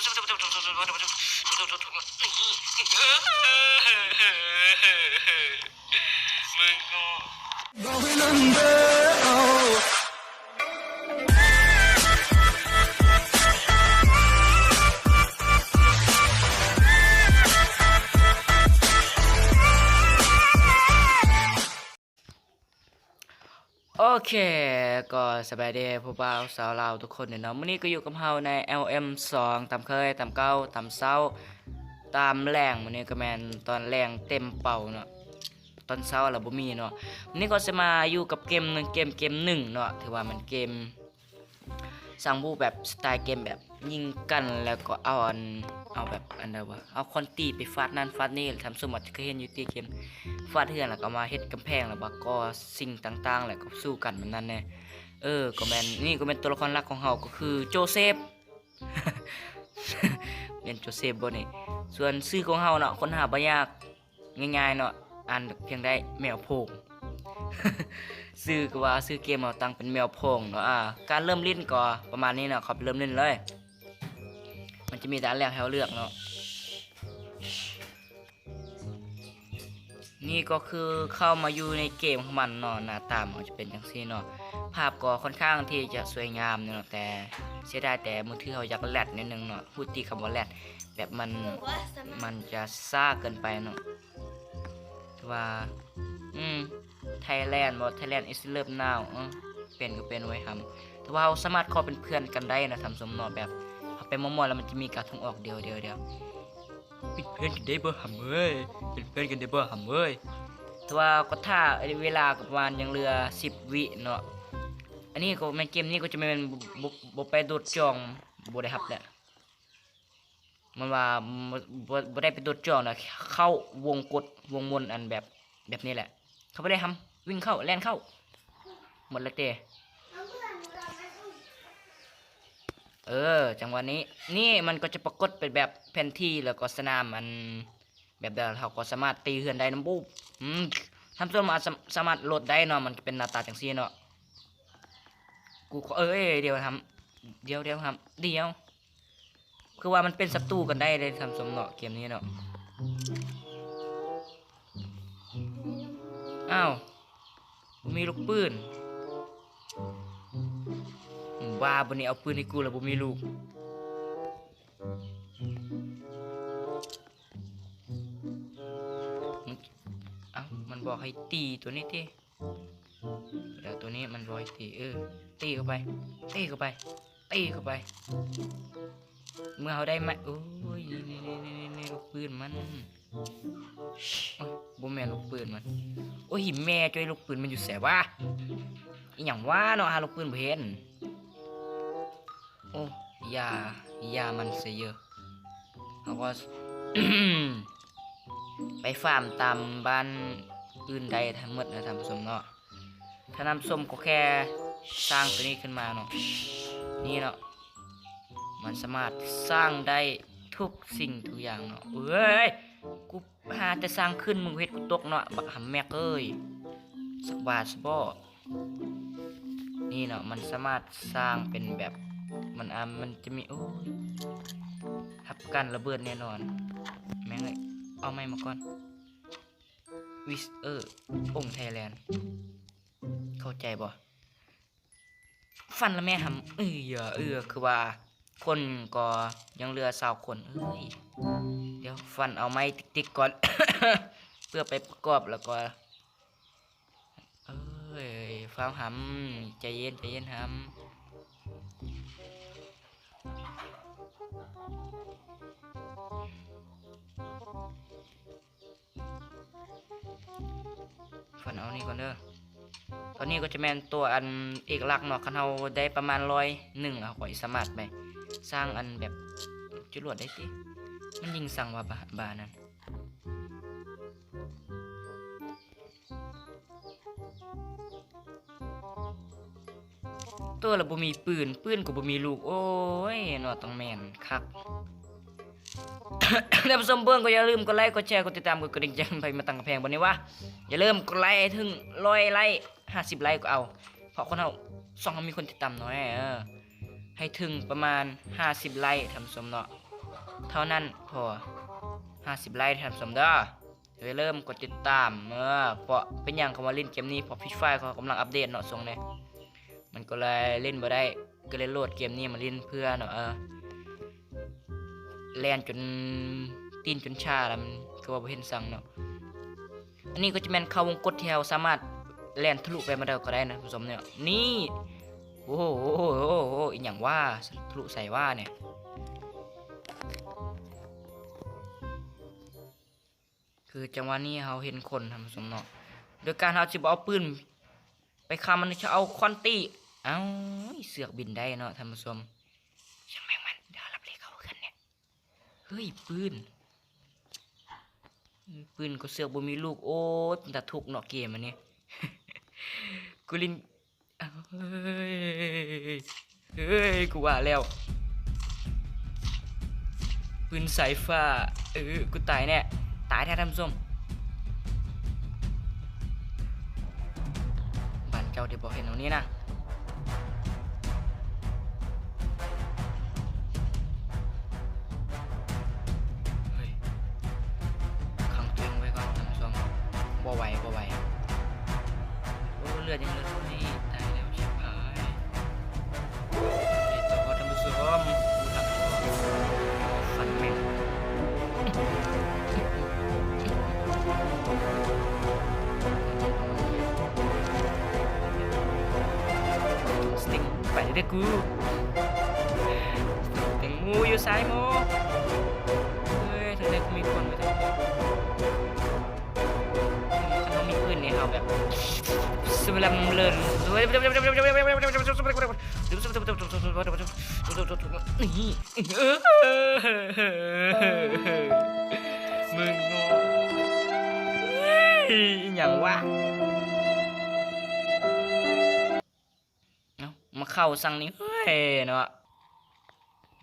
มึงก็ Going under, oh. โอเคก็สบายดีผู้บ่าวสาวลาวทุกคนเนาะมื้อนี้ก็อยู่กับเฮาใน LM2 ตามเคยตามเก่าตามเช้าตามแรงมื้อนี้ก็แม่นตอนแรงเต็มเป่าเนาะตอนเช้าแล้วบ่มีเนาะมื้อนี้ก็จะมาอยู่กับเกมหนึงเกมหนึ่งเนาะถือว่ามันเกมสร้างบูแบบสไตล์เกมแบบยิงกันแล้วก็เอาแบบอันใดวะเอาคอนตีไปฟาดนั่นฟาดนี่ทำสมบัติเคยเห็นอยู่ที่เกมฟาดเฮือนแล้วก็มาเฮ็ดกำแพงแล้วก็สิ่งต่างๆแล้วก็สู้กันแบบนั้นแน่ก็แม่นนี่ก็เป็นตัวละครหลักของเฮาก็คือโจเซฟ เป็นโจเซฟบ่นี่ส่วนชื่อของเฮาเนาะคนหาบ่ยากง่ายๆเนาะอ่านเพียงได้แมวโพง ชื่อก็ว่าชื่อเกมเอาตั้งเป็นแมวโพงเนาะการเริ่มเล่นก็ประมาณนี้เนาะครับเริ่มเล่นเลยมันจะมีแต่อันแรกให้เราเลือกเนาะนี่ก็คือเข้ามาอยู่ในเกมของมันเนาะหน้าตามันจะเป็นจังซี่เนาะภาพก็ค่อนข้างที่จะสวยงามเนาะแต่เสียดายแต่มือถือเขาอยากแลดนิดนึงเนาะพูดตีคำว่าแลดแบบมันจะซ่าเกินไปเนาะว่าไทยแลนด์ไทยแลนด์ is love now เป็นก็เป็นไว้ทำแต่ว่าเราสามารถเข้าเป็นเพื่อนกันได้นะทำสมนอแบบเอาไปมอมๆแล้วมันจะมีการทางออกเดียวเป็นเพื่อนกันได้บ่หำเอ้ยเป็นเพื่อนกันได้บ่หำเอ้ยแต่ว่าก็ถ้าเวลาประมาณยังเหลือ10 วิเนาะอันนี้ก็ในเกมนี้ก็จะไม่เป็นบ่ไปโดดจองบ่ได้ครับแหละมันว่าบ่ได้ไปโดดจองนะเข้าวงกดวงมนอันแบบนี้แหละเขาไม่ได้ทำวิ่งเข้าแล่นเข้าหมดเลยเตจังหวะนี้นี่มันก็จะปรากฏเป็นแบบแผนที่แล้วก็สนามอันแบบเดียวเราก็สามารถตีเหือนได้นะบูทำส่วนมาสามารถโหลดได้เนาะมันเป็นหน้าตาจังซี่เนาะกูเดี๋ยวทำเดี๋ยวครับเดี๋ยวคือว่ามันเป็นศัตรูกันได้เลยทำสมเนาะเกมนี้เนาะอ้าวมีลูกปืนว่าบนนี้เอาปืนให้กูแล้วบ่มีลูกมันบอกให้ตีตัวนี้ตีเดี๋ยวตัวนี้มันบอกให้ตีตีเข้าไปตีเข้าไปตีเข้าไปเมื่อเขาได้ไหมโอ้ยนี่ลูกปืนมันบ่แม่ลูกปืนมันโอ้ยแม่จ้อยลูกปืนมันอยู่แสบวะอีหยังวะเนาะหาลูกปืนบ่เห็นโอ้ยามันเสียเยอะเขาก็ ไปฟาร์มตามบ้านอื่นใดทั้งหมดนะท่านผู้ชมเนาะถ้านำส้มก็แค่สร้างตัวนี้ขึ้นมาเนาะนี่เนาะมันสามารถสร้างได้ทุกสิ่งทุกอย่างเนาะกูหาแต่สร้างขึ้นมึงเฮ็ดกูตกเนาะบักหำแม็กสักบาทสบอนี่เนาะมันสามารถสร้างเป็นแบบมันจะมีทับกันระเบิดแน่นอนแม่งเลยเอาไม้มาก่อนวิสองค์ไทยแลนด์เข้าใจบ่ฟันละแม่ทำคือว่าคนก็ยังเหลือ20 คนเดี๋ยวฟันเอาไม้ติ๊กก่อน เพื่อไปประกอบแล้วก็ฟ้าหำใจเย็นหำฟันเอานี่ก่อนเด้อตอนนี้ก็จะแมนตัวอันเอกลักษณ์เนาะคันเฮาได้ประมาณ101แล้วก็สามารถไปสร้างอันแบบจรวดได้ติมันยิงสั่งว่าบานั่นตัวละบ่มีปืนก็บ่มีลูกโอ้ยเนาะต้องแม่นคัก ท่านผู้ชมเบิ่งก็อย่าลืมกดไลค์กดแชร์กดติดตามกดกระดิ่งแจ้งไปมาตั้งกำแพงบนนี้วะอย่าลืมกดไลค์ถึง100 ไลค์50 ไลค์ก็เอาเพราะคนเฮามีคนติดตามน้อยให้ถึงประมาณ50 ไลค์ท่านผู้ชมเนาะ เท่านั้นพอ50 ไลค์ทำสำเด้อเดี๋ยวเริ่มกดติดตามเพราะเป็นอย่างเขามาเล่นเกมนี้เพราะฟรีไฟเขากำลังอัปเดตเนาะทรงเนี่ยมันก็เลยเล่นบ่ได้ก็เลยโหลดเกมนี้มาเล่นเพื่อเนาะแล่นจนตีนจนชาแล้วมันก็ว่าบ่เห็นสั่งเนาะอันนี้ก็จะแม่นเข้าวงกตที่เราสามารถแล่นทะลุไปมาได้ก็ได้นะผู้ชมเนี่ยนี่โอ้โหอีหยังว่าทะลุใส่ว่าเนี่ยคือจังหวะนี้เราเห็นคนทำสมเนาะโดยการเราจะเอาปืนไปคำมันจะเอาควันตีเอ้าเสือกบินได้เนาะท่านผู้ชมช่างแม่งมันเดี๋ยวรับเลขเขาขึ้นเนี่ยเฮ้ยปืนก็เสือกบ่มีลูกโอ้ยแต่ทุกเนาะเกมอันนี้ กูลินเฮ้ยกูว่าแล้วปืนสายฟ้ากูตายแน่ตายแท้ท่านผู้ชมบ้านเจ้าเดี๋ยวบอกเห็นตรงนี้นะเฮ้ยขังตัวเองไว้ก่อนท่านผู้ชมบ่ไหวโอ้เลือดยังเหลือเท่านี้ตายแล้วชิบหายต่อท่านผู้ชมกูทำฟันแม่งสติ๊กไปเด้อกูถึงงูอยู่ซ้ายโมเฮ้ยทางไหนกูมีคนไปทางนี้ถ้ามีปืนเนี่ยเอาแบบสลัมเลินนี่มึงงงอย่างวะมาเข้าสั่งนี้เฮ้ยเนาะ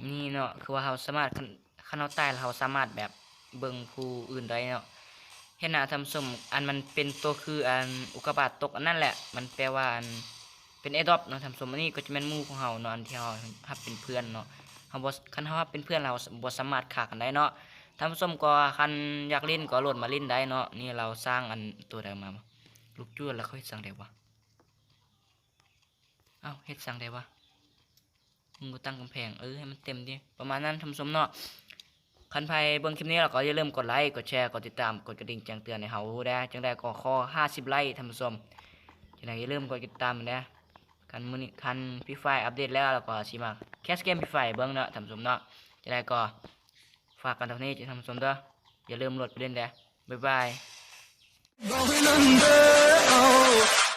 นี่เนาะคือว่าเราสามารถคันเราตายเราสามารถแบบเบิ่งผู้อื่นได้เนาะเห็นหน้าทำสมอันมันเป็นตัวคืออันอุกกาบาตตกอันนั่นแหละมันแปลว่าอันเป็นแอร์ดรอปเนาะทำสมอันนี้ก็จะเป็นหมู่ของเราเนาะอันที่เราฮับเป็นเพื่อนเนาะเราบ่คันเราฮับเป็นเพื่อนเราบ่สามารถฆ่ากันได้เนาะทำสมก็คันอยากเล่นก็โหลดมาเล่นได้เนาะนี่เราสร้างอันตัวใดมาลูกจ้วแล้วเขาเฮ็ดสั่งได้วะเอ้าเฮ็ดสั่งได้วะมึงก็ตั้งกำแพงให้มันเต็มดิประมาณนั้นทำสมเนาะคันไพเบิ่งคลิปนี้เราก็อย่าลืมกดไลค์กดแชร์กดติดตามกดกระดิ่งแจ้งเตือนให้เฮาได้จังได้ก็ขอ50 ไลค์ท่านผู้ชมจังได๋อย่าลืมกดติดตามนะคันมื้อนี้คันฟรีไฟอัปเดตแล้วก็สิมาแคสเกมฟรีไฟเบิ่งเนาะท่านผู้ชมเนาะจังได๋ก็ฝากกันเท่านี้ท่านผู้ชมเด้ออย่าลืมโหลดไปเล่นเด้อบ๊ายบาย Going under, oh.